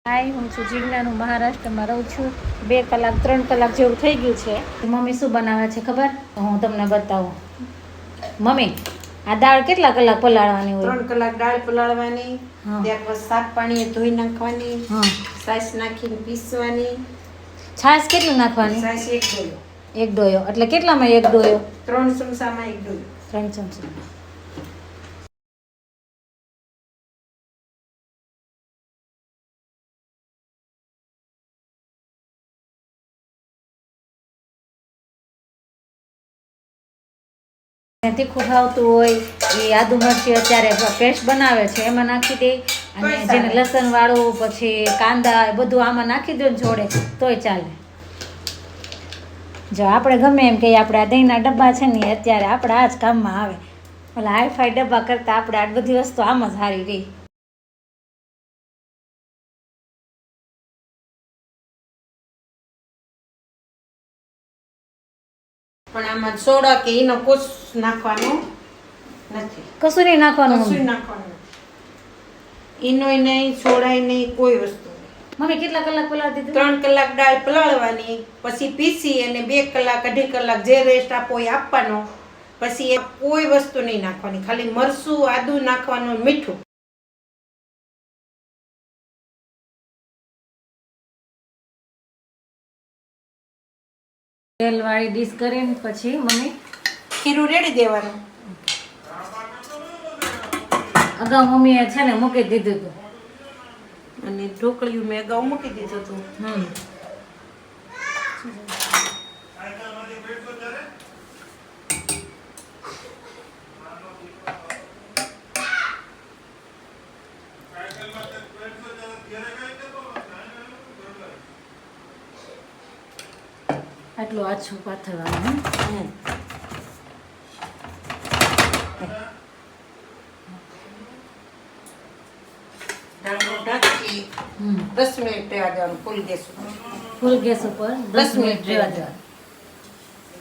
હાય, હું છું જીજ્ઞા, હું મહારાષ્ટ્રમાં રહું છું. 2 કલાક 3 કલાક જેવું થઈ ગયું છે. મમ્મી શું બનાવે છે ખબર? હું તમને બતાવું. મમ્મી, આ દાળ કેટલા કલાક પલાળવાની હોય? 3 કલાક દાળ પલાળવાની, ત્યાર પછી સાત પાણીએ ધોઈ નાખવાની, છાશ નાખીને પીસવાની. છાશ કેટલી નાખવાની? છાશ 1 ડોયો. 1 ડોયો એટલે કેટલામાં 1 ડોયો? 3 ચમચામાં 1 ડોયો. 3 ચમચા. તીખું ખાવતું હોય એ આદુ મરચી અત્યારે પેસ્ટ બનાવે છે એમાં નાખી દે, અને જેને લસણ વાળું પછી કાંદા બધું આમાં નાખી દો ને જોડે તોય ચાલે. જો આપણે ગમે એમ કહીએ, આપણે આ દહીંના ડબ્બા છે ને અત્યારે આપણે આ જ કામમાં આવે. એટલે હાઈફાઈ ડબ્બા કરતાં આપણે આ બધી વસ્તુ આમ જ સારી રહી. પણ આમાં સોડા કે એનો કોસ નાખવાનો નથી. કશું નહીં નાખવાનું. કશું નાખવાનું નથી. ઈનોય નહીં, સોડાય નહીં, કોઈ વસ્તુ નહીં. મમ્મી કેટલા કલાક પલાળી દીધું? 3 કલાક દાળ પલાળવાની, પછી પીસી અને 2 કલાક 2.5 કલાક જે રેસ્ટ આપો એ આપવાનો. પછી કોઈ વસ્તુ નહીં નાખવાની, ખાલી મરચું આદુ નાખવાનું, મીઠું. તેલવાળી ડીશ કરીને પછી મમ્મી ખીરું રેડી દેવાનું. અગાઉ મમ્મીએ છે ને મૂકી દીધું હતું, અને ઢોકળિયું મેં અગાઉ મૂકી દીધું હતું. આટલું આછું પાથરવાનું. દાળનું ઢાંકી 10 મિનિટ રહેવા દેવાનું ફૂલ ગેસ ઉપર. ફૂલ ગેસ ઉપર 10 મિનિટ રહેવા દેવાનું.